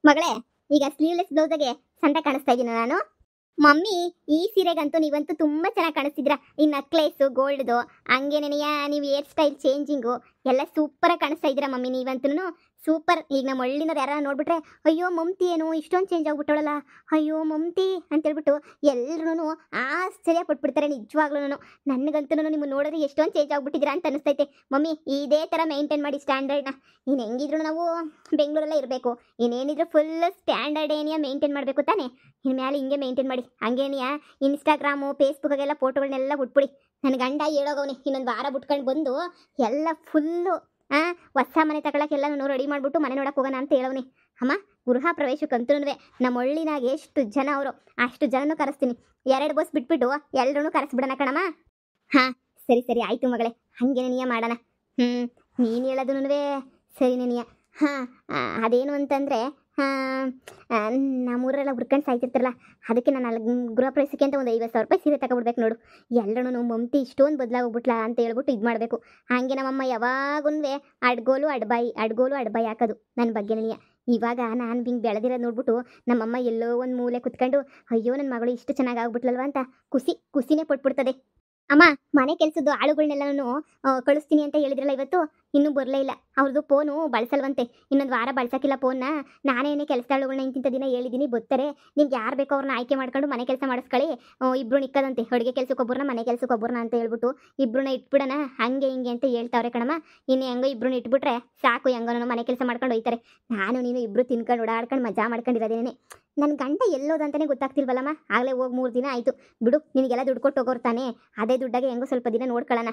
ಮಗಳೇ, ಈಗ ಸ್ಲೀವ್ಲೆಸ್ ಬ್ಲೌಸ್ಗೆ ಸಂತ ಕಾಣಿಸ್ತಾ ಇದ್ದೀನಿ ನಾನು. ಮಮ್ಮಿ, ಈ ಸೀರೆಗಂತೂ ನೀವಂತೂ ತುಂಬಾ ಚೆನ್ನಾಗಿ ಕಾಣಿಸ್ತಿದ್ರ. ಈ ನಕ್ಲೇಸು ಗೋಲ್ಡ್ದು, ಹಂಗೇನೆನೆಯ ನೀವು ಹೇರ್ ಸ್ಟೈಲ್ ಚೇಂಜಿಂಗು ಎಲ್ಲ ಸೂಪರ್ ಆಗಿ ಕಾಣಿಸ್ತಾ ಇದ್ದೀರಾ ಮಮ್ಮಿ. ನೀವಂತೂ ಸೂಪರ್. ಈಗ ನಮ್ಮ ಹಳ್ಳಿನವ್ರು ಯಾರು ನೋಡ್ಬಿಟ್ರೆ, ಅಯ್ಯೋ ಮಮ್ತಿ ಏನು ಇಷ್ಟೊಂದು ಚೇಂಜ್ ಆಗ್ಬಿಟ್ಟವಳಲ್ಲ, ಅಯ್ಯೋ ಮಮ್ತಿ ಅಂತೇಳ್ಬಿಟ್ಟು ಎಲ್ಲರೂ ಆಶ್ಚರ್ಯ ಪಟ್ಬಿಡ್ತಾರೆ ನಿಜವಾಗ್ಲೂ. ನನಗಂತೂ ನಿಮ್ಮನ್ನು ನೋಡಿದ್ರೆ ಎಷ್ಟೊಂದು ಚೇಂಜ್ ಆಗ್ಬಿಟ್ಟಿದ್ದೀರಾ ಅಂತ ಅನಿಸ್ತೈತೆ ಮಮ್ಮಿ. ಇದೇ ಥರ ಮೇಂಟೈನ್ ಮಾಡಿ ಸ್ಟ್ಯಾಂಡರ್ಡ್ನ. ಇನ್ನು ಹೆಂಗಿದ್ರು ನಾವು ಬೆಂಗಳೂರಲ್ಲೇ ಇರಬೇಕು, ಇನ್ನೇನಿದ್ರು ಫುಲ್ ಸ್ಟ್ಯಾಂಡರ್ಡ್ ಏನಿಯಾ ಮೇಂಟೈನ್ ಮಾಡಬೇಕು ತಾನೇ. ಇನ್ಮೇಲೆ ಹಿಂಗೆ ಮೇಂಟೈನ್ ಮಾಡಿ. ಹಂಗೇನಿಯಾ ಇನ್ಸ್ಟಾಗ್ರಾಮು ಫೇಸ್ಬುಕ್ಕಾಗೆಲ್ಲ ಫೋಟೋಗಳನ್ನೆಲ್ಲ ಬಿಟ್ಬಿಡಿ. ನನ್ನ ಗಂಡ ಹೇಳೋಗವನಿ ಇನ್ನೊಂದು ವಾರ ಬಿಟ್ಕೊಂಡು ಬಂದು ಎಲ್ಲ ಫುಲ್ಲು ಹೊಸ ಮನೆ ತಗೊಳಕ್ಕೆಲ್ಲ ರೆಡಿ ಮಾಡಿಬಿಟ್ಟು ಮನೆ ನೋಡಕ್ಕೆ ಹೋಗೋಣ ಅಂತ ಹೇಳವನಿ. ಅಮ್ಮ, ಗೃಹ ಪ್ರವೇಶಕ್ಕಂತೂ ನಮ್ಮ ಹಳ್ಳಿನಾಗ ಎಷ್ಟು ಜನ ಅವರು ಅಷ್ಟು ಜನನೂ ಕರೆಸ್ತೀನಿ. 2 ಬಸ್ ಬಿಟ್ಬಿಟ್ಟು ಎಲ್ಲರೂ ಕರೆಸ್ಬಿಡೋಣ ಕಣಮ್ಮ. ಹಾಂ, ಸರಿ ಸರಿ ಆಯಿತು ಮಗಳೇ, ಹಾಗೆ ನೀಯ ಮಾಡೋಣ. ನೀನು ಹೇಳೋದು ಸರಿನೇ. ಹಾಂ, ಅದೇನು ಅಂತಂದರೆ ನಮ್ಮೂರೆಲ್ಲ ಹುರ್ಕೊಂಡು ಸಾಯ್ತಿರ್ತಾರಲ್ಲ, ಅದಕ್ಕೆ ನಾನು ಅಲ್ಲಿ ಗೃಹ ಪ್ರವೇಶಕ್ಕೆ ಅಂತ ಒಂದು 50,000 ರೂಪಾಯಿ ಸೀರೆ ತಗೊಬಿಡ್ಬೇಕು ನೋಡು. ಎಲ್ಲರೂ ಮಮ್ತಿ ಇಷ್ಟೊಂದು ಬದಲಾಗೋಗ್ಬಿಟ್ಲಾ ಅಂತ ಹೇಳ್ಬಿಟ್ಟು ಇದು ಮಾಡಬೇಕು. ಹಾಗೆ ನಮ್ಮಮ್ಮ ಯಾವಾಗೂ ಅಡ್ಗೋಲು ಅಡ್ಬಾಯಿ ಹಾಕೋದು ನನ್ನ ಬಗ್ಗೆ ನನಗೆ. ಇವಾಗ ನಾನು ಹಿಂಗೆ ಬೆಳೆದಿರೋದು ನೋಡ್ಬಿಟ್ಟು ನಮ್ಮಮ್ಮ ಎಲ್ಲೋ ಒಂದು ಮೂಲೆ ಕುತ್ಕೊಂಡು ಅಯ್ಯೋ ನನ್ನ ಮಗಳು ಇಷ್ಟು ಚೆನ್ನಾಗಿ ಆಗ್ಬಿಟ್ಲಲ್ವ ಅಂತ ಖುಷಿನೇ ಪಟ್ಬಿಡ್ತದೆ. ಅಮ್ಮ, ಮನೆ ಕೆಲಸದ್ದು ಆಳುಗಳನ್ನೆಲ್ಲನೂ ಕಳಿಸ್ತೀನಿ ಅಂತ ಹೇಳಿದ್ರಲ್ಲ, ಇವತ್ತು ಇನ್ನೂ ಬರಲೇ ಇಲ್ಲ. ಅವ್ರದ್ದು ಫೋನು ಬಳಸಲ್ವಂತೆ, ಇನ್ನೊಂದು ವಾರ ಬಳಸೋಕ್ಕಿಲ್ಲ ಫೋನ್ನ. ನಾನೇನೇ ಕೆಲಸ ಆಳುಗಳನ್ನ ಇಂತಿಂಥ ದಿನ ಹೇಳಿದ್ದೀನಿ, ಬರ್ತಾರೆ. ನಿಮ್ಗೆ ಯಾರು ಬೇಕೋ ಅವ್ರನ್ನ ಆಯ್ಕೆ ಮಾಡ್ಕೊಂಡು ಮನೆ ಕೆಲಸ ಮಾಡಿಸ್ಕೊಳ್ಳಿ. ಇಬ್ಬರು ನಿಕ್ಕದಂತೆ, ಅಡುಗೆ ಕೆಲಸಕ್ಕೊಬ್ಬರನ್ನ ಮನೆ ಕೆಲಸಕ್ಕೊಬ್ಬರನ್ನ ಅಂತ ಹೇಳ್ಬಿಟ್ಟು ಇಬ್ಬರನ್ನ ಇಟ್ಬಿಡೋಣ ಹಂಗೆ ಹಿಂಗೆ ಅಂತ ಹೇಳ್ತಾವ್ರೆ ಕಣಮ್ಮ. ಇನ್ನು ಹೆಂಗೋ ಇಬ್ಬರನ್ನ ಇಟ್ಬಿಟ್ರೆ ಸಾಕು, ಹೆಂಗೋ ಮನೆ ಕೆಲಸ ಮಾಡ್ಕೊಂಡು ಹೋಯ್ತಾರೆ. ನಾನು ನೀನು ಇಬ್ಬರು ತಿನ್ಕೊಂಡು ಓಡಾಡ್ಕೊಂಡು ಮಜಾ ಮಾಡ್ಕೊಂಡಿರೋದೇನೆ. ನನ್ನ ಗಂಡ ಎಲ್ಲೋದಂತಲೇ ಗೊತ್ತಾಗ್ತಿಲ್ವಲ್ಲಮ್ಮ. ಆಗಲೇ ಹೋಗಿ 3 ದಿನ ಆಯಿತು. ಬಿಡು, ನಿನಗೆಲ್ಲ ದುಡ್ಡು ಕೊಟ್ಟು ಹೋಗೋರು ತಾನೆ, ಅದೇ ದುಡ್ಡಾಗೆ ಹೆಂಗೋ ಸ್ವಲ್ಪ ದಿನ ನೋಡ್ಕೊಳ್ಳೋಣ.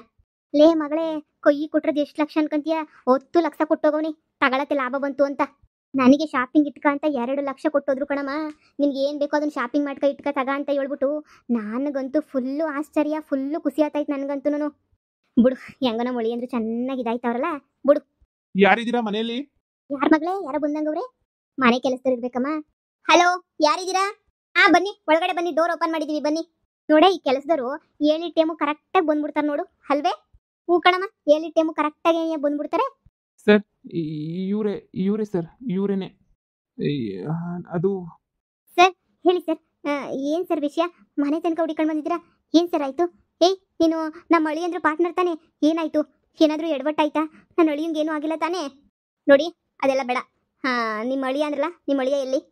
ಲೇ ಮಗಳೇ, ಕೊಯ್ಯಿ ಕೊಟ್ರದ್ದು ಎಷ್ಟು ಲಕ್ಷ ಅನ್ಕೊಂತೀಯ? 10 ಲಕ್ಷ ಕೊಟ್ಟೋಗವ್ನಿ, ತಗೊಳಕ್ಕೆ ಲಾಭ ಬಂತು ಅಂತ. ನನಗೆ ಶಾಪಿಂಗ್ ಇಟ್ಕ ಅಂತ 2 ಲಕ್ಷ ಕೊಟ್ಟೋದ್ರು ಕಣಮ್ಮ. ನಿನ್ಗೆ ಏನು ಬೇಕೋ ಅದನ್ನು ಶಾಪಿಂಗ್ ಮಾಡ್ಕೊ ಇಟ್ಕ ತಗ ಅಂತ ಹೇಳ್ಬಿಟ್ಟು ನನಗಂತೂ ಫುಲ್ಲು ಆಶ್ಚರ್ಯ, ಫುಲ್ಲು ಖುಷಿ ಆಯ್ತಾಯ್ತು ನನಗಂತೂ. ಬಿಡು, ಹೆಂಗೋ ನಮ್ಮ ಒಳಿ ಅಂದ್ರೆ ಚೆನ್ನಾಗಿ ಇದಾಯ್ತವ್ರಲ್ಲ. ಬಿಡು. ಯಾರಿದ್ದೀರಾ ಮನೆಯಲ್ಲಿ? ಯಾರ ಮಗಳೇ, ಯಾರೋ ಬಂದಂಗವ್ರೆ? ಮನೆ ಕೆಲಸದಲ್ಲಿ ಇರ್ಬೇಕಮ್ಮ. ಹಲೋ, ಯಾರಿದ್ದೀರಾ? ಬನ್ನಿ, ಒಳಗಡೆ ಬನ್ನಿ, ಡೋರ್ ಓಪನ್ ಮಾಡಿದೀವಿ, ಬನ್ನಿ. ನೋಡೆ, ಈ ಕೆಲಸದವರು 7 ಟೈಮು ಕರೆಕ್ಟಾಗಿ ಬಂದ್ಬಿಡ್ತಾರೆ ನೋಡು, ಅಲ್ವೇ? ಹೂ ಕಣಮ್ಮ, 7 ಟೈಮು ಕರೆಕ್ಟಾಗಿ ಬಂದ್ಬಿಡ್ತಾರೆ. ಸರ್, ಇವರೇ ಸರ್, ಇವರೇನೆ. ಅದು ಸರ್, ಹೇಳಿ ಸರ್. ಏನು ಸರ್ ವಿಷಯ? ಮನೆ ತನಕ ಹುಡಿಕೊಂಡು ಬಂದಿದ್ದೀರಾ? ಏನು ಸರ್ ಆಯಿತು? ನೀನು ನಮ್ಮ ಅಳಿಯಂದ್ರ ಪಾರ್ಟ್ನರ್ ತಾನೇ? ಏನಾಯಿತು? ಏನಾದರೂ ಎಡವಟ್ಟಾಯ್ತಾ? ನನ್ನ ಅಳಿಯಂಗೇನೂ ಆಗಿಲ್ಲ ತಾನೇ? ನೋಡಿ, ಅದೆಲ್ಲ ಬೇಡ. ನಿಮ್ಮ ಅಳಿಯ ಅಂದ್ರಲ್ಲ, ನಿಮ್ಮ ಅಳಿಯ ಎಲ್ಲಿ?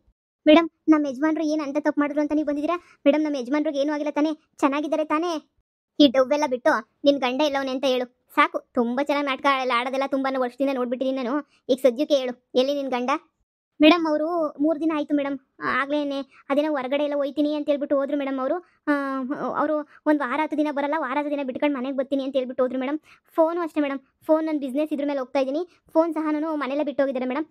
ಮೇಡಮ್, ನಮ್ಮ ಯಜಮಾನ್ರು ಏನು ಅಂತ ತಪ್ಪು ಮಾಡಿದ್ರು ಅಂತ ನೀವು ಬಂದಿದ್ದೀರಾ? ಮೇಡಮ್, ನಮ್ಮ ಯಜಮಾನ್ರಿಗೆ ಏನೂ ಆಗಿಲ್ಲ ತಾನೇ? ಚೆನ್ನಾಗಿದ್ದಾರೆ ತಾನೇ? ಈ ಡವ್ವೆಲ್ಲ ಬಿಟ್ಟು ನಿನ್ನ ಗಂಡ ಎಲ್ಲವನೇ ಅಂತ ಹೇಳು ಸಾಕು. ತುಂಬ ಚೆನ್ನಾಗಿ ನಾಟಕ ಆಡೋದೆಲ್ಲ ತುಂಬ ವರ್ಷದಿಂದ ನೋಡ್ಬಿಟ್ಟಿದ್ದೀನಿ ನಾನು. ಈಗ ಸದ್ಯಕ್ಕೆ ಹೇಳು, ಎಲ್ಲಿ ನಿನ್ನ ಗಂಡ? ಮೇಡಮ್, ಅವರು 3 ದಿನ ಆಯಿತು ಮೇಡಮ್. ಆಗ್ಲೇ ಅದೇನೋ ಹೊರಗಡೆ ಎಲ್ಲ ಹೋಯ್ತೀನಿ ಅಂತ ಹೇಳ್ಬಿಟ್ಟು ಹೋದ್ರು ಮೇಡಮ್. ಅವರು ಒಂದು ವಾರ 10 ದಿನ ಬರಲ್ಲ, ವಾರ 10 ದಿನ ಬಿಟ್ಕೊಂಡು ಮನೆಗೆ ಬರ್ತೀನಿ ಅಂತ ಹೇಳ್ಬಿಟ್ಟು ಹೋದ್ರು ಮೇಡಮ್. ಫೋನು ಅಷ್ಟೇ ಮೇಡಮ್, ಫೋನ್ ನನ್ನ ಬಿಸ್ನೆಸ್ ಇದ್ರ ಮೇಲೆ ಹೋಗ್ತಾ ಇದ್ದೀನಿ. ಫೋನ್ ಸಹ ನಾನು ಮನೇಲೇ ಬಿಟ್ಟು ಹೋಗಿದ್ದಾರೆ ಮೇಡಮ್.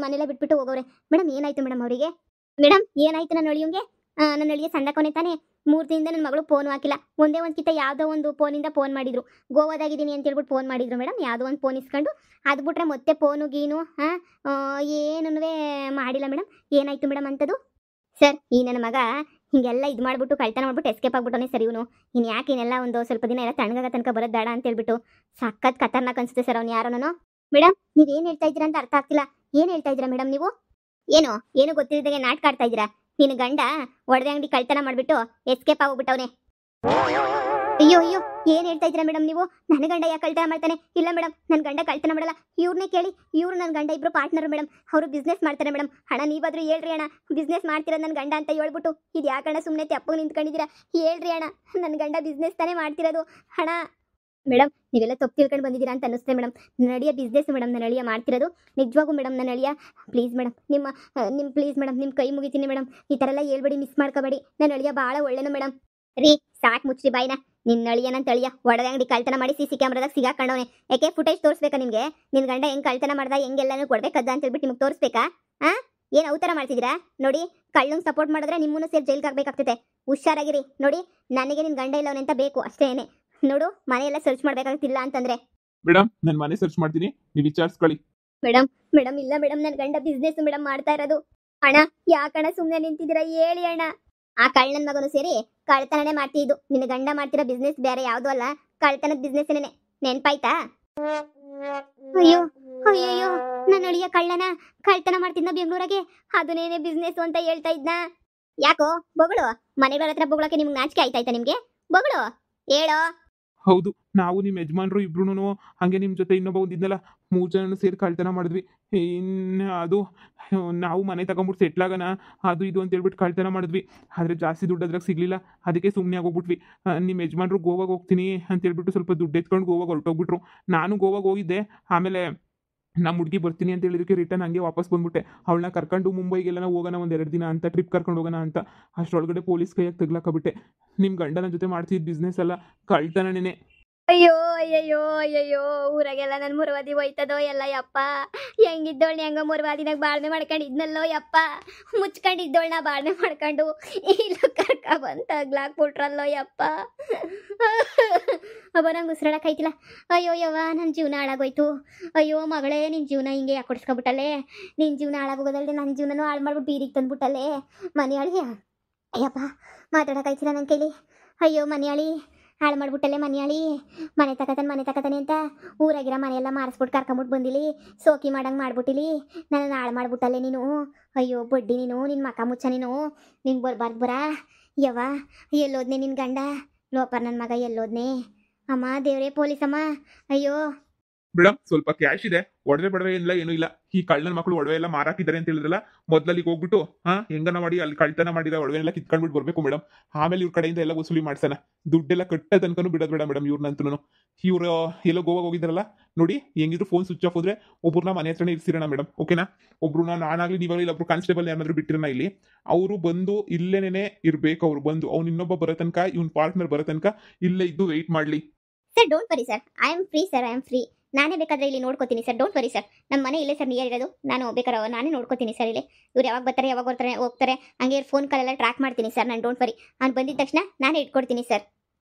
ಮನೇಲೇ ಬಿಟ್ಬಿಟ್ಟು ಹೋಗೋರೆ ಮೇಡಮ್. ಏನಾಯಿತು ಮೇಡಮ್ ಅವರಿಗೆ? ಮೇಡಮ್, ಏನಾಯಿತು ನನ್ನ ಅಳಿಯಂಗೆ? ನನ್ನ ಅಳಿಯ ಸಣ್ಣಕೊನೆ ತಾನೇ? 3 ದಿನದಿಂದ ನನ್ನ ಮಗಳು ಫೋನು ಹಾಕಿಲ್ಲ. ಒಂದೇ ಒಂದು ಕಿತ್ತ ಯಾವುದೋ ಒಂದು ಫೋನಿಂದ ಫೋನ್ ಮಾಡಿದ್ರು, ಗೋವಾದಾಗಿದ್ದೀನಿ ಅಂತ ಹೇಳ್ಬಿಟ್ಟು ಫೋನ್ ಮಾಡಿದ್ರು ಮೇಡಮ್. ಯಾವುದೋ ಒಂದು ಫೋನ್ ಇಸ್ಕೊಂಡು ಅದು ಬಿಟ್ರೆ ಮತ್ತೆ ಫೋನು ಗೀನು ಏನೂ ಮಾಡಿಲ್ಲ ಮೇಡಮ್. ಏನಾಯಿತು ಮೇಡಮ್ ಅಂಥದ್ದು? ಸರ್, ಈ ನನ್ನ ಮಗ ಹೀಗೆಲ್ಲ ಇದು ಮಾಡಿಬಿಟ್ಟು ಕಳ್ತನ ಮಾಡಿಬಿಟ್ಟು ಎಸ್ಕೇಪ್ ಆಗ್ಬಿಟ್ಟವನೇ ಸರ್ ಇವನು. ಇನ್ನು ಯಾಕೆ ಇನ್ನೆಲ್ಲ ಒಂದು ಸ್ವಲ್ಪ ದಿನ ಎಲ್ಲ ತಣ್ಣಗಾಗ ತನಕ ಬರೋದು ಬೇಡ ಅಂತ ಹೇಳ್ಬಿಟ್ಟು ಸಖತ್ ಖತರ್ನಾಕ್ ಅನಿಸುತ್ತೆ ಸರ್ ಅವ್ನು ಯಾರೋನೋ. ಮೇಡಮ್, ನೀವೇನು ಹೇಳ್ತಾ ಇದ್ದೀರಾ ಅಂತ ಅರ್ಥ ಆಗ್ತಿಲ್ಲ. ಏನು ಹೇಳ್ತಾ ಇದ್ದೀರಾ ಮೇಡಮ್ ನೀವು? ಏನು ಗೊತ್ತಿಲ್ಲದಾಗೆ ನಾಟಕ ಆಡ್ತಾ ಇದ್ದೀರಾ? ನಿನ್ನ ಗಂಡ ಒಡವೆ ಅಂಗಡಿ ಕಳ್ತನ ಮಾಡಿಬಿಟ್ಟು ಎಸ್ಕೇಪ್ ಆಗೋಗ್ಬಿಟ್ಟವನೇ. ಅಯ್ಯೋ, ಏನು ಹೇಳ್ತಾ ಇದ್ದೀರಾ ಮೇಡಮ್ ನೀವು? ನನ್ನ ಗಂಡ ಯಾಕೆ ಕಳ್ತನ ಮಾಡ್ತಾನೆ? ಇಲ್ಲ ಮೇಡಮ್, ನನ್ನ ಗಂಡ ಕಳ್ತನ ಮಾಡಲ್ಲ. ಇವ್ರನ್ನೇ ಕೇಳಿ, ಇವ್ರು ನನ್ನ ಗಂಡ ಇಬ್ಬರು ಪಾರ್ಟ್ನರ್ ಮೇಡಮ್. ಅವರು ಬಿಸ್ನೆಸ್ ಮಾಡ್ತಾರೆ ಮೇಡಮ್. ಹಣ ನೀವಾದರೂ ಹೇಳ್ರಿ ಅಣ್ಣ, ಬಿಸ್ನೆಸ್ ಮಾಡ್ತಿರೋದು ನನ್ನ ಗಂಡ ಅಂತ ಹೇಳ್ಬಿಟ್ಟು. ಇದು ಯಾಕಣ್ಣ ಸುಮ್ಮನೆ ತೆಪ್ಪಗೆ ನಿಂತ್ಕೊಂಡಿದ್ದೀರಾ? ಹೇಳ್ರಿ ಅಣ್ಣ, ನನ್ನ ಗಂಡ ಬಿಸ್ನೆಸ್ ತಾನೇ ಮಾಡ್ತಿರೋದು. ಹಣ ಮೇಡಮ್, ನೀವೆಲ್ಲ ತಪ್ಪು ತಿಳ್ಕೊಂಡು ಬಂದಿದ್ದೀರಾ ಅಂತ ಅನ್ನಿಸುತ್ತೆ ಮೇಡಮ್. ನನ್ನ ಅಳಿಯ ಬಿಸ್ನೆಸ್ ಮೇಡಮ್, ನನ್ನ ಅಳಿಯ ಮಾಡ್ತಿರೋದು ನಿಜವಾಗೂ ಮೇಡಮ್. ನನ್ನ ಅಳಿಯ ಪ್ಲೀಸ್ ಮೇಡಮ್, ನಿಮ್ಮ ಪ್ಲೀಸ್ ಮೇಡಮ್, ನಿಮ್ಮ ಕೈ ಮುಗಿತೀನಿ ಮೇಡಮ್. ಈ ಥರ ಎಲ್ಲ ಹೇಳ್ಬೇಡಿ, ಮಿಸ್ ಮಾಡ್ಕೋಬೇಡಿ. ನನ್ನ ಅಳಿಯ ಭಾಳ ಒಳ್ಳೆನು ಮೇಡಮ್. ರೀ, ಸಾಕು ಮುಚ್ಚಿರಿ ಬಾಯಿನ. ನಿನ್ನ ಅಳಿಯನಂತ ಅಳಿಯ ಒಡವೆ ಅಂಗಡಿ ಕಳ್ತನ ಮಾಡಿ CC ಕ್ಯಾಮ್ರಾದಾಗ ಸಿಗಾಕೊಂಡವನೆ. ಯಾಕೆ ಫುಟೇಜ್ ತೋರಿಸ್ಬೇಕಾ ನಿಮಗೆ? ನಿನ್ನ ಗಂಡ ಹೆಂಗೆ ಕಳ್ತನ ಮಾಡ್ದ, ಹೆಂಗೆಲ್ಲನೂ ಕೊಡ್ಬೇಕದ್ದ ಅಂತ ಹೇಳ್ಬಿಟ್ಟು ನಿಮಗೆ ತೋರಿಸ್ಬೇಕಾ? ಏನು ಅವತಾರ ಮಾಡ್ತಿದ್ದೀರಾ? ನೋಡಿ, ಕಳ್ಳಂಗೆ ಸಪೋರ್ಟ್ ಮಾಡಿದ್ರೆ ನಿಮ್ಮನ್ನು ಸೇರಿ ಜೈಲ್ಗೆ ಹಾಕ್ಬೇಕಾಗ್ತೈತೆ. ಹುಷಾರಾಗಿರಿ. ನೋಡಿ, ನನಗೆ ನಿನ್ನ ಗಂಡ ಇಲ್ಲವನೆ ಅಂತ ಬೇಕು ಅಷ್ಟೇನೆ. ನೋಡು, ಮನೆಯೆಲ್ಲ ಸರ್ಚ್ ಮಾಡ್ಬೇಕಾಗ್ತಿಲ್ಲ ಅಂತಂದ್ರೆ. ಮೇಡಮ್, ನಾನು ಮನೆ ಸರ್ಚ್ ಮಾಡ್ತೀನಿ, ನೀವು ವಿಚಾರಿಸ್ಕೊಳ್ಳಿ. ಮೇಡಮ್ ಇಲ್ಲ ಮೇಡಮ್, ನನ್ನ ಗಂಡ ಬಿಸ್ನೆಸ್ ಮೇಡಮ್ ಮಾಡ್ತಾ ಇರೋದು. ಅಣ್ಣ, ಯಾಕಣ್ಣ ಸುಮ್ಮನೆ ನಿಂತಿದ್ದೀರಾ? ಹೇಳಿ ಅಣ್ಣ. ಆ ಕಳ್ಳನ ಮಗನು ಸೇರಿ ಕಳ್ತನನೇ ಮಾಡ್ತಿದ್ದು. ನಿನ್ನ ಗಂಡ ಮಾಡ್ತಿರೋ ಬಿಸ್ನೆಸ್ ಬೇರೆ ಯಾವುದೂ ಅಲ್ಲ, ಕಳ್ತನದ ಬಿಸ್ನೆಸ್ ನೆನ್ಪಾಯ್ತಾ? ಅಯ್ಯೋ ಅಯ್ಯಯ್ಯೋ, ನನ್ನ ಅಳಿಯ ಕಳ್ತನ ಮಾಡ್ತಿದ್ನ ಬೆಂಗಳೂರಾಗೆ. ಅದನ್ನೇನೆ ಬಿಸ್ನೆಸ್ ಅಂತ ಹೇಳ್ತಾ ಇದ್ನ. ಯಾಕೋ ಬೊಗಳು, ಮನೆಗಳ ಹತ್ರ ಬೊಗಳಕ್ಕೆ ನಿಮ್ಗೆ ನಾಚಿಕೆ ಆಯ್ತಾಯ್ತಾ ನಿಮ್ಗೆ? ಬೊಗಳು ಹೇಳೋ. ಹೌದು, ನಾವು ನಿಮ್ಮ ಯಜಮಾನ್ರು ಇಬ್ರು ಹಂಗೆ ನಿಮ್ಮ ಜೊತೆ ಇನ್ನೊಬ್ಬ ಒಂದಿದ್ನಲ್ಲ, 3 ಜನ ಸೇರಿ ಕಳ್ತನ ಮಾಡಿದ್ವಿ. ಇನ್ನು ಅದು ನಾವು ಮನೆ ತಗೊಂಬಿಟ್ಟು ಸೆಟ್ಲಾಗೋಣ ಅದು ಇದು ಅಂತ ಹೇಳ್ಬಿಟ್ಟು ಕಳ್ತನ ಮಾಡಿದ್ವಿ. ಆದರೆ ಜಾಸ್ತಿ ದುಡ್ಡು ಅದ್ರಾಗ ಸಿಗಲಿಲ್ಲ, ಅದಕ್ಕೆ ಸುಮ್ಮನೆ ಆಗೋಗ್ಬಿಟ್ವಿ. ನಿಮ್ಮ ಯಜಮಾನ್ರು ಗೋವಾಗೆ ಹೋಗ್ತೀನಿ ಅಂತ ಹೇಳ್ಬಿಟ್ಟು ಸ್ವಲ್ಪ ದುಡ್ಡು ಎತ್ಕೊಂಡು ಗೋವಾಗೆ ಹೊರಟೋಗ್ಬಿಟ್ರು. ನಾನು ಗೋವಾಗೆ ಹೋಗಿದ್ದೆ. ಆಮೇಲೆ ನಮ್ಮ ಹುಡುಗಿ ಬರ್ತೀನಿ ಅಂತ ಹೇಳಿದಕ್ಕೆ ರಿಟರ್ನ್ ಹಂಗೆ ವಾಪಸ್ ಬಂದ್ಬಿಟ್ಟೆ. ಅವಳನ್ನ ಕರ್ಕೊಂಡು ಮುಂಬೈಗೆಲ್ಲ ಹೋಗೋಣ, 1-2 ದಿನ ಅಂತ ಟ್ರಿಪ್ ಕರ್ಕೊಂಡು ಹೋಗೋಣ ಅಂತ. ಅಷ್ಟರೊಳಗಡೆ ಪೊಲೀಸ್ ಕೈಯಾಗಿ ತಗ್ಲಾಕಬಿಟ್ಟೆ. ನಿಮ್ಮ ಗಂಡನ ಜೊತೆ ಮಾಡ್ತಿದ್ದ ಬಿಸ್ನೆಸ್ ಎಲ್ಲ ಕಳ್ತನನೇ. ಅಯ್ಯೋ ಅಯ್ಯಯ್ಯೋ ಅಯ್ಯಯ್ಯೋ, ಊರಾಗೆಲ್ಲ ನನ್ ಮುರುವಾದಿ ಹೋಯ್ತದೋ ಎಲ್ಲ ಯಪ್ಪ. ಹೆಂಗಿದ್ದೋಳ್ನ ಹೆಂಗೋ ಮುರುವಾದಿನಾಗ ಬಾಳ್ಮೆ ಮಾಡ್ಕೊಂಡಿದ್ನಲ್ಲೋ ಯಪ್ಪ. ಮುಚ್ಕೊಂಡಿದ್ದೋಳ್ನ ಬಾಳ್ಮೆ ಮಾಡ್ಕೊಂಡು ಇಲ್ಲ ಕರ್ಕ ಬಂತ ಆಗ್ಲಾಕ್ಬಿಟ್ರಲ್ಲೋ ಯಪ್ಪ. ಅಬ್ಬ ನಂಗೆ ಉಸಿರಾಡಕ್ಕಾಯ್ತಿಲ್ಲ. ಅಯ್ಯೋ ಯವ್ವ, ನನ್ನ ಜೀವನ ಹಾಳಾಗೋಯ್ತು. ಅಯ್ಯೋ ಮಗಳೇ, ನಿನ್ನ ಜೀವನ ಹಿಂಗೆ ಯಾಕೆ ಕೊಡಿಸ್ಕೊಬಿಟ್ಟಲ್ಲೇ? ನಿನ್ನ ಜೀವನ ಹಾಳಾಗೋದಲ್ದೆ ನನ್ನ ಜೀವನನೂ ಹಾಳು ಮಾಡ್ಬಿಟ್ಟು ಬೀದಿಗೆ ತಂದ್ಬಿಟ್ಟಲ್ಲೇ ಮನೆಯಾಳಿ. ಅಯ್ಯಪ್ಪ, ಮಾತಾಡೋಕ್ಕಾಯ್ತಿಲ್ಲ ನನ್ನ ಕೈಲಿ. ಅಯ್ಯೋ ಮನೆಯಾಳಿ, ಹಾಳು ಮಾಡ್ಬಿಟ್ಟಲ್ಲೇ ಮನೆಯಾಳಿ. ಮನೆ ತಕತಾನೆ ಅಂತ ಊರಾಗಿರೋ ಮನೆಯೆಲ್ಲ ಮಾರಿಸ್ಬಿಟ್ಟು ಕರ್ಕೊಂಬಿಟ್ಟು ಬಂದಿಲಿ, ಸೋಕಿ ಮಾಡಂಗೆ ಮಾಡ್ಬಿಟ್ಟಿಲಿ. ನನ್ನ ಹಾಳು ಮಾಡ್ಬಿಟ್ಟಲ್ಲೇ ನೀನು. ಅಯ್ಯೋ ಬಡ್ಡಿ ನೀನು, ನಿನ್ನ ಮಕ ಮುಚ್ಚ ನೀನು. ನಿಂಗೆ ಬರ್ಬಾರ್ದು ಬರ. ಯವ್ವ, ಎಲ್ಲೋದ್ನೆ ನಿನ್ನ ಗಂಡ? ಲೋಪರ್ ನನ್ನ ಮಗ ಎಲ್ಲೋದ್ನೆ? ಅಮ್ಮ ದೇವ್ರೇ, ಪೊಲೀಸಮ್ಮ. ಅಯ್ಯೋ ಮೇಡಮ್, ಸ್ವಲ್ಪ ಕ್ಯಾಶ್ ಇದೆ, ಒಡವೆ ಇಲ್ಲ, ಏನೂ ಇಲ್ಲ. ಈ ಕಳ್ಳನ ಮಕ್ಕಳು ಒಡವೆ ಎಲ್ಲ ಮಾರಾಕಿದ್ದಾರೆ ಅಂತ ಹೇಳಿದ್ರಲ್ಲ, ಮೊದ್ಲಲ್ಲಿಗೆ ಹೋಗ್ಬಿಟ್ಟು ಹೆಂಗನ ಮಾಡಿ ಅಲ್ಲಿ ಕಳ್ತನ ಮಾಡಿರೋ ಒಡವೆ ಎಲ್ಲ ಕಿತ್ಕೊಂಡ್ಬಿಟ್ಟು ಬರ್ಬೇಕು ಮೇಡಮ್. ಆಮೇಲೆ ಇವ್ರ ಕಡೆಯಿಂದ ಎಲ್ಲ ವಸೂಲಿ ಮಾಡ್ಸೋಣ. ದುಡ್ಡೆಲ್ಲ ಕಟ್ಟ ತನಕನೂ ಬಿಡೋದು ಬೇಡ ಮೇಡಮ್ ಇವ್ರನ್ನಂತೂ. ಇವ್ರು ಎಲ್ಲೋ ಗೋವಾಗ ಹೋಗಿದ್ದಾರಲ್ಲ ನೋಡಿ, ಹೆಂಗಿದ್ರು ಫೋನ್ ಸ್ವಿಚ್ ಆಫ್ ಹೋದ್ರೆ ಒಬ್ಬರನ್ನ ಮನೆ ಹತ್ರನೇ ಇರಿಸಿರೋಣ ಮೇಡಮ್, ಓಕೆನಾ? ಒಬ್ರನ್ನ ನಾನಾಗ್ಲಿ ನೀವಾಗಲಿ ಇಲ್ಲೊಬ್ರು ಕಾನ್ಸ್ಟೇಬಲ್ ಏನಾದ್ರು ಬಿಟ್ಟಿರೋಣ ಇಲ್ಲಿ. ಅವರು ಬಂದು ಇಲ್ಲೇನೇ ಇರ್ಬೇಕು. ಅವ್ರು ಬಂದು ಅವ್ನು ಇನ್ನೊಬ್ಬ ಬರೋ ತನಕ, ಇವ್ನ ಪಾರ್ಟ್ನರ್ ಬರೋ ತನಕ ಇಲ್ಲೇ ಇದ್ದು ವೆಯ್ಟ್ ಮಾಡ್ಲಿ. Sir, don't worry sir, I am free sir, I am free. ನಾನೇ ಬೇಕಾದ್ರೆ ಇಲ್ಲಿ ನೋಡ್ಕೋತೀನಿ ಸರ್, ಡೋಂಟ್ ವರಿ ಸರ್. ನಮ್ಮ ಮನೆ ಇಲ್ಲೇ ಸರ್ ನಿಯರ್ ಇರೋದು. ನಾನು ಬೇಕಾದ್ರೆ ನಾನೇ ನೋಡ್ಕೋತೀನಿ ಸರ್ ಇಲ್ಲಿ. ಇವ್ರು ಯಾವಾಗ ಬರ್ತಾರೆ, ಯಾವಾಗ ಬರ್ತಾರೆ ಹೋಗ್ತಾರೆ, ಹಂಗೆ ಫೋನ್ ಕಾಲೆಲ್ಲ ಟ್ರ್ಯಾಕ್ ಮಾಡ್ತೀನಿ ಸರ್ ನಾನು, ಡೋಂಟ್ ವರಿ. ಅವ್ನು ಬಂದಿದ್ದ ತಕ್ಷಣ ನಾನೇ ಇಟ್ಕೊಡ್ತೀನಿ ಸರ್.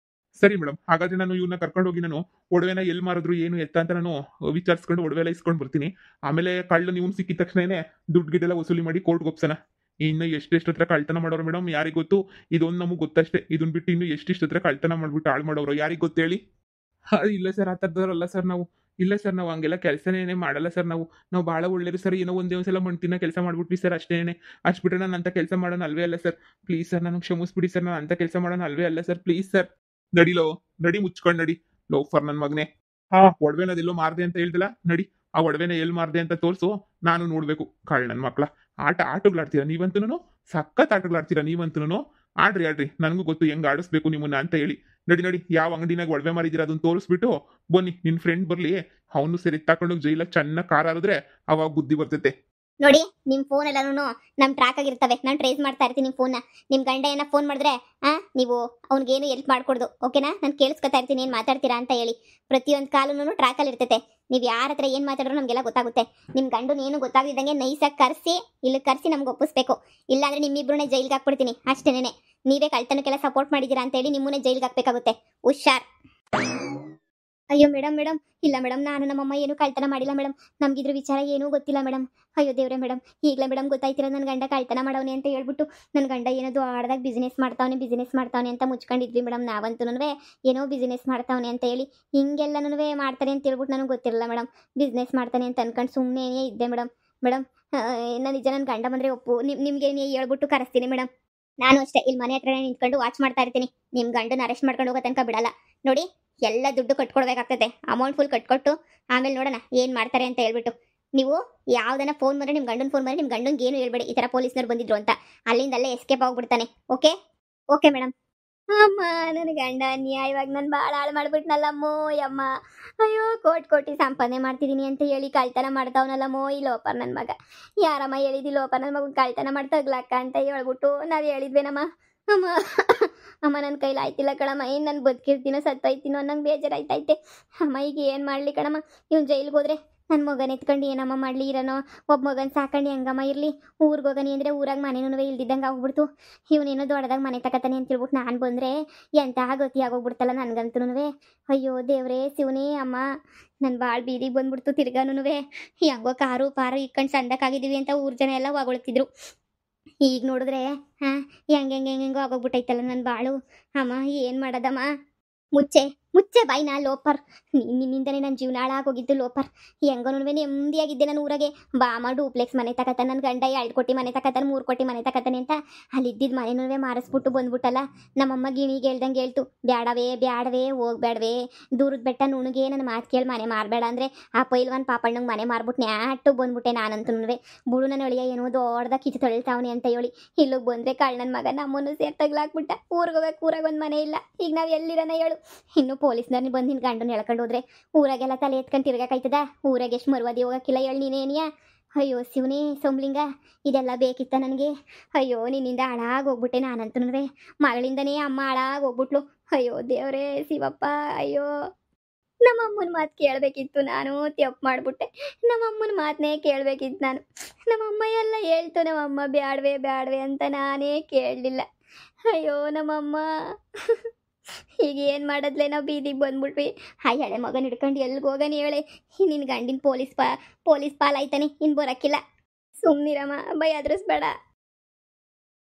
ಸರಿ ಮೇಡಮ್, ಹಾಗಾದ್ರೆ ನಾನು ಇವ್ನ ಕರ್ಕೊಂಡು ಹೋಗಿ ನಾನು ಒಡವೆನ ಎಲ್ಲಿ ಮಾರಿದ್ರು ಏನು ಎತ್ತ ಅಂತ ನಾನು ವಿಚಾರಿಸ್ಕೊಂಡು ಒಡವೆ ಎಲ್ಲ ಇಸ್ಕೊಂಡು ಬರ್ತೀನಿ. ಆಮೇಲೆ ಕಳ್ಳು ನೀವು ಸಿಕ್ಕಿದ ತಕ್ಷಣನೇ ದುಡ್ಡು ಗಿಡ್ಡೆಲ್ಲ ವಸೂಲಿ ಮಾಡಿ ಕೋರ್ಟ್ಗೆ ಒಪ್ಸೋಣ. ಇನ್ನು ಎಷ್ಟೆಷ್ಟು ಹತ್ರ ಕಳ್ತನ ಮಾಡೋರು ಮೇಡಮ್ ಯಾರಿಗೆ ಗೊತ್ತು? ಇದೊಂದು ನಮಗೆ ಗೊತ್ತಷ್ಟೇ. ಇದನ್ನ ಬಿಟ್ಟು ಇನ್ನು ಎಷ್ಟಿಷ್ಟು ಹತ್ರ ಕಳ್ತನ ಮಾಡ್ಬಿಟ್ಟು ಹಾಳು ಮಾಡೋರು ಯಾರಿಗೆ ಗೊತ್ತೇಳಿ? ಇಲ್ಲ ಸರ್, ಆ ಥರದವ್ರಲ್ಲ ಸರ್ ನಾವು. ಇಲ್ಲ ಸರ್, ನಾವು ಹಂಗೆಲ್ಲ ಕೆಲಸನೇ ಮಾಡಲ್ಲ ಸರ್. ನಾವು ಭಾಳ ಒಳ್ಳೆಯರು ಸರ್. ಏನೋ ಒಂದೇ ಒಂದ್ಸಲ ಮಣ್ತಿನ ಕೆಲಸ ಮಾಡ್ಬಿಟ್ವಿ ಸರ್, ಅಷ್ಟೇನೆ. ಅಷ್ಟು ಬಿಟ್ಟರೆ ನಾನು ಅಂಥ ಕೆಲಸ ಮಾಡೋಣ ಅಲ್ವೇ ಅಲ್ಲ ಸರ್. ಪ್ಲೀಸ್ ಸರ್, ನನಗೆ ಕ್ಷಮಿಸ್ಬಿಡಿ ಸರ್. ನಾನು ಅಂಥ ಕೆಲಸ ಮಾಡೋಣ ಅಲ್ವೇ ಅಲ್ಲ ಸರ್, ಪ್ಲೀಸ್ ಸರ್. ನಡಿಲೋ, ನಡಿ ಮುಚ್ಕೊಂಡು ನಡಿ ಲೋಫರ್ ನನ್ನ ಮಗನೇ. ಒಡವೆನದೆಲ್ಲೋ ಮಾರ್ದೆ ಅಂತ ಹೇಳ್ದಿಲ್ಲ, ನಡಿ ಆ ಒಡವೆನ ಎಲ್ಲಿ ಮಾರ್ದೆ ಅಂತ ತೋರಿಸು, ನಾನು ನೋಡ್ಬೇಕು. ಕಾಳ್ ನನ್ನ ಮಕ್ಳ ಆಟಗಳಾಡ್ತೀರಾ ನೀವಂತೂ, ಸಖತ್ ಆಟಗಳಾಡ್ತೀರಾ ನೀವಂತೂ. ಆಡ್ರಿ, ನನಗೂ ಗೊತ್ತು ಹೆಂಗ್ ಆಡಿಸ್ಬೇಕು ನಿಮ್ಮನ್ನ ಅಂತ ಹೇಳಿ. ನಡಿ, ಯಾವ ಅಂಗಡಿನಾಗ ಒಡವೆ ಮಾರಿದ್ದೀರಾ ಅದನ್ನ ತೋರಿಸ್ಬಿಟ್ಟು ಬನ್ನಿ. ನಿನ್ ಫ್ರೆಂಡ್ ಬರ್ಲಿ, ಅವನು ಸರಿ ತಗೊಂಡೋಗಿ ಜೈಲಾಗ ಚೆನ್ನಾಗಿ ಕಾರ್ ಆರಿದ್ರೆ ಅವಾಗ ಬುದ್ಧಿ ಬರ್ತೈತೆ. ನೋಡಿ, ನಿಮ್ಮ ಫೋನ್ ಎಲ್ಲಾನು ನಮ್ಮ ಟ್ರ್ಯಾಕ್ ಆಗಿರ್ತವೆ. ನಾನು ಟ್ರೇಸ್ ಮಾಡ್ತಾ ಇರ್ತೀನಿ ನಿಮ್ಮ ಫೋನ್ನ. ನಿಮ್ಮ ಗಂಡ ಏನೋ ಫೋನ್ ಮಾಡಿದ್ರೆ ನೀವು ಅವ್ನಿಗೇನು ಹೆಲ್ಪ್ ಮಾಡ್ಕೊಡ್ದು, ಓಕೆನಾ? ನಾನು ಕೇಳಿಸ್ಕೊತಾ ಇರ್ತೀನಿ ಏನು ಮಾತಾಡ್ತೀರಾ ಅಂತ ಹೇಳಿ. ಪ್ರತಿಯೊಂದು ಕಾಲೂ ಟ್ರ್ಯಾಕಲ್ಲಿ ಇರ್ತೈತೆ. ನೀವು ಯಾರ ಹತ್ರ ಏನು ಮಾತಾಡಿದ್ರು ನಮಗೆಲ್ಲ ಗೊತ್ತಾಗುತ್ತೆ. ನಿಮ್ಮ ಗಂಡನ ಏನು ಗೊತ್ತಾಗದಿದ್ದಂಗೆ ನೈಸಾಗಿ ಕರೆಸಿ ನಮ್ಗೆ ಒಪ್ಪಿಸ್ಬೇಕು. ಇಲ್ಲಾಂದ್ರೆ ನಿಮ್ಮಿಬ್ರನ್ನೇ ಜೈಲ್ಗೆ ಹಾಕ್ಬಿಡ್ತೀನಿ ಅಷ್ಟೇನೆ. ನೀವೇ ಕಳ್ತನಕ್ಕೆಲ್ಲ ಸಪೋರ್ಟ್ ಮಾಡಿದ್ದೀರಾ ಅಂತ ಹೇಳಿ ನಿಮ್ಮನ್ನೇ ಜೈಲ್ಗೆ ಹಾಕ್ಬೇಕಾಗುತ್ತೆ. ಹುಷಾರ್. ಅಯ್ಯೋ ಮೇಡಮ್, ಇಲ್ಲ ಮೇಡಮ್, ನಾನು ನಮ್ಮಮ್ಮ ಏನೂ ಕಳ್ತನ ಮಾಡಿಲ್ಲ ಮೇಡಮ್. ನಮಗಿದ್ರ ವಿಚಾರ ಏನೂ ಗೊತ್ತಿಲ್ಲ ಮೇಡಮ್. ಅಯ್ಯೋ ದೇವ್ರೆ ಮೇಡಮ್, ಈಗಲೇ ಮೇಡಮ್ ಗೊತ್ತಾಯ್ತಿರೋ ನನ್ನ ಗಂಡ ಕಳ್ತನ ಮಾಡವನೆ ಅಂತ ಹೇಳ್ಬಿಟ್ಟು. ನನ್ನ ಗಂಡ ಏನೋ ಆಡ್ದಾಗ ಬಿಸ್ನೆಸ್ ಮಾಡ್ತಾವನೆ ಅಂತ ಮುಚ್ಕೊಂಡಿದ್ವಿ ಮೇಡಮ್. ನಾವಂತೂ ಏನೋ ಬಿಸ್ನೆಸ್ ಮಾಡ್ತಾವನೆ ಅಂತ ಹೇಳಿ ಹಿಂಗೆಲ್ಲನೂ ಮಾಡ್ತಾನೆ ಅಂತ ಹೇಳ್ಬಿಟ್ಟು ನನಗೆ ಗೊತ್ತಿರಲಿಲ್ಲ ಮೇಡಮ್. ಬಿಸ್ನೆಸ್ ಮಾಡ್ತಾನೆ ಅಂತ ಅನ್ಕೊಂಡು ಸುಮ್ಮನೆ ಇದ್ದೆ ಮೇಡಮ್. ನಾನು ನಿಜ ನನ್ನ ಗಂಡ ಬಂದರೆ ಒಪ್ಪು, ನಿಮಗೆ ಹೇಳ್ಬಿಟ್ಟು ಕರೆಸ್ತೀನಿ ಮೇಡಮ್. ನಾನು ಅಷ್ಟೇ ಇಲ್ಲಿ ಮನೆ ಹತ್ರನೇ ನಿಂತ್ಕೊಂಡು ವಾಚ್ ಮಾಡ್ತಾ ಇರ್ತೀನಿ. ನಿಮ್ಮ ಗಂಡನ ಅರೆಸ್ಟ್ ಮಾಡ್ಕೊಂಡು ಹೋಗೋ ತನಕ ಬಿಡಲ್ಲ ನೋಡಿ. ಎಲ್ಲ ದುಡ್ಡು ಕಟ್ಕೊಡ್ಬೇಕಾಗ್ತದೆ, ಅಮೌಂಟ್ ಫುಲ್ ಕಟ್ಕೊಟ್ಟು ಆಮೇಲೆ ನೋಡೋಣ ಏನು ಮಾಡ್ತಾರೆ ಅಂತ ಹೇಳ್ಬಿಟ್ಟು. ನೀವು ಯಾವ್ದನ್ನ ಫೋನ್ ಮಾಡಿದ್ರೆ ನಿಮ್ಮ ಗಂಡನ ಫೋನ್ ಮಾಡಿ ನಿಮ್ಮ ಗಂಡಂಗೆ ಏನು ಹೇಳ್ಬೇಡಿ ಈ ಥರ ಪೊಲೀಸ್ನವ್ರು ಬಂದಿದ್ರು ಅಂತ. ಅಲ್ಲೇ ಎಸ್ಕೇಪ್ ಆಗ್ಬಿಡ್ತಾನೆ. Okay madam. ಅಮ್ಮ, ನನ್ನ ಗಂಡ ಅನ್ಯಾಯವಾಗಿ ನಾನು ಭಾಳ ಹಾಳು ಮಾಡ್ಬಿಟ್ನಲ್ಲಮ್ಮೋ ಯಮ್ಮ. ಅಯ್ಯೋ, ಕೋಟಿ ಸಂಪಾದನೆ ಮಾಡ್ತಿದ್ದೀನಿ ಅಂತ ಹೇಳಿ ಕಳ್ತನ ಮಾಡ್ತಾವನಲ್ಲಮ್ಮೋ ಈ ಲೋಪರ್ ನನ್ನ ಮಗ. ಯಾರಮ್ಮ ಹೇಳಿದಿ ಲೋಪರ್ ನನ್ನ ಮಗನ ಕಳ್ತನ ಮಾಡ್ತಾಗ್ಲಕ್ಕ ಅಂತ ಹೇಳ್ಬಿಟ್ಟು ನಾವು ಹೇಳಿದ್ವೇನಮ್ಮ. ಅಮ್ಮ ನನ್ನ ಕೈಲಿ ಆಯ್ತಿಲ್ಲ ಕಣಮ್ಮ. ಏನು ನಾನು ಬದುಕಿರ್ತೀನೋ ಸತ್ತೋಯ್ತೀನೋ ನಂಗೆ ಬೇಜಾರಾಯ್ತೈತೆ ಅಮ್ಮ. ಈಗ ಏನು ಮಾಡಲಿ ಕಣಮ್ಮ? ಇವ್ನು ಜೈಲಿಗೆ ಹೋದ್ರೆ ನನ್ನ ಮಗನ ಎತ್ಕೊಂಡು ಏನಮ್ಮ ಮಾಡಲಿ? ಇರೋನೋ ಒಬ್ಬ ಮಗನ ಸಾಕೊಂಡು ಹೆಂಗಮ್ಮ ಇರಲಿ? ಊರಿಗೆ ಹೋಗನಿ ಅಂದರೆ ಊರಾಗ ಮನೇನೂ ಇಲ್ದಿದ್ದಂಗೆ ಆಗ್ಬಿಡ್ತು. ಇವನೇನೋ ದೊಡ್ಡದಾಗ ಮನೆ ತಕತಾನೆ ಅಂತ ಹೇಳ್ಬಿಟ್ಟು ನಾನು ಬಂದರೆ ಎಂತಹ ಗತಿ ಆಗೋಗ್ಬಿಡ್ತಲ್ಲ ನನಗಂತೂ. ಅಯ್ಯೋ ದೇವ್ರೇ ಶಿವನೇ ಅಮ್ಮ, ನನ್ನ ಭಾಳ ಬೀದಿಗೆ ಬಂದ್ಬಿಡ್ತು ತಿರ್ಗಾನು. ಹೆಂಗೋ ಕಾರು ಪಾರು ಇಕ್ಕೊಂಡು ಸಂದಕ್ಕಾಗಿದ್ದೀವಿ ಅಂತ ಊರು ಜನ ಎಲ್ಲ ಹೊಗಳ್ತಿದ್ರು. ಈಗ ನೋಡಿದ್ರೆ ಹೆಂಗೆಂಗೋ ಆಗೋಗ್ಬಿಟ್ಟೈತಲ್ಲ ನನ್ನ ಬಾಳು. ಅಮ್ಮ ಏನು ಮಾಡೋದಮ್ಮ? ಮುಚ್ಚೆ ಮುಚ್ಚೆ ಬಾಯ್ನ ಲೋಪರ್. ನಿನ್ನಿಂದನೇ ನನ್ನ ಜೀವನ ಹಾಳಾಗೋಗಿದ್ದು ಲೋಪರ್. ಹೆಂಗನೂ ನೆಮ್ಮದಿಯಾಗಿದ್ದೆ ನಾನು ಊರಾಗೆ. ಬಾಮ ಡೂಪ್ಲೆಕ್ಸ್ ಮನೆ ತಕತಾನೆ, ನನ್ನ ಗಂಡ 2 ಕೋಟಿ ಮನೆ ತಕತಾನೆ, 3 ಕೋಟಿ ಮನೆ ತಕತಾನೆ ಅಂತ ಅಲ್ಲಿದ್ದಿದ್ದು ಮನೆನೂ ಮಾರಿಸ್ಬಿಟ್ಟು ಬಂದ್ಬಿಟ್ಟಲ್ಲ. ನಮ್ಮಮ್ಮ ಗಿಣಿಗೆ ಹೇಳ್ದಂಗೆ ಹೇಳ್ತು, ಬ್ಯಾಡವೇ ಹೋಗ್ಬೇಡವೇ, ದೂರದ ಬೆಟ್ಟ ನುಣಗೆ ನನ್ನ ಮಾತು ಕೇಳಿ ಮನೆ ಮಾರಬೇಡ ಅಂದರೆ ಆ ಪೈಲ್ವಾನ್ ಪಾಪಣ್ಣಂಗೆ ಮನೆ ಮಾರ್ಬಿಟ್ಟು ನ್ಯಾಟು ಬಂದ್ಬಿಟ್ಟೆ ನಾನಂತೂ. ಬಿಡು ನನ್ನ ಅಳಿಯ ಏನೋ ದೊಡ್ಡದಾಗ ಕಿತ್ತು ತೊಳಿತಾವನಿ ಅಂತ ಹೇಳಿ ಇಲ್ಲಿಗೆ ಬಂದರೆ ಕಳ್ಳನ ಮಗ ನಮ್ಮನ್ನು ಸೇರ್ ತಗ್ಲಾಕ್ಬಿಟ್ಟ. ಊರಿಗೆ ಊರಾಗ ಒಂದು ಮನೆ ಇಲ್ಲ. ಈಗ ನಾವು ಎಲ್ಲಿರೋಣ ಹೇಳು? ಇನ್ನು ಪೊಲೀಸ್ನವ್ರನ್ನ ಬಂದು ನಿನ್ನ ಗಂಡನ ಹೇಳ್ಕೊಂಡು ಹೋದ್ರೆ ಊರಾಗೆಲ್ಲ ತಲೆ ಎತ್ಕೊಂಡು ತಿರ್ಗಾಕಾಯ್ತದ? ಊರಾಗೆ ಎಷ್ಟು ಮರುವಾದಿ ಹೋಗಕ್ಕಿಲ್ಲ ಹೇಳಿ ನೀನೇನಿಯಾ? ಅಯ್ಯೋ ಶಿವನೇ ಸೋಮ್ಲಿಂಗ, ಇದೆಲ್ಲ ಬೇಕಿತ್ತ ನನಗೆ? ಅಯ್ಯೋ ನಿನ್ನಿಂದ ಹಾಳಾಗೋಗ್ಬಿಟ್ಟೆ ನಾನಂತೂ. ಮಗಳಿಂದನೇ ಅಮ್ಮ ಹಾಳಾಗೋಗ್ಬಿಟ್ಲು. ಅಯ್ಯೋ ದೇವರೇ ಶಿವಪ್ಪ, ಅಯ್ಯೋ ನಮ್ಮಮ್ಮನ ಮಾತು ಕೇಳಬೇಕಿತ್ತು, ನಾನು ತಪ್ಪು ಮಾಡಿಬಿಟ್ಟೆ. ನಮ್ಮಮ್ಮನ ಮಾತನ್ನೇ ಕೇಳಬೇಕಿತ್ತು ನಾನು. ನಮ್ಮಮ್ಮ ಎಲ್ಲ ಹೇಳ್ತು, ನಮ್ಮಮ್ಮ ಬ್ಯಾಡ್ವೆ ಅಂತ ನಾನೇ ಕೇಳಲಿಲ್ಲ. ಅಯ್ಯೋ ನಮ್ಮಮ್ಮ, ಈಗ ಏನು ಮಾಡೋದ್ಲೆ? ನಾವು ಬೀದಿಗೆ ಬಂದ್ಬಿಟ್ವಿ. ಹಳೆ ಮಗನ ಹಿಡ್ಕೊಂಡು ಎಲ್ಲಿಗೆ ಹೋಗನಿ ಹೇಳೆ? ನಿನ್ನ ಗಂಡಿನ ಪೊಲೀಸ್ ಪಾಲಾಯ್ತಾನೆ, ಇನ್ನು ಬರೋಕ್ಕಿಲ್ಲ. ಸುಮ್ಮನಿರಮ್ಮ, ಭಯ ಅದ್ರಸ್ಬೇಡ.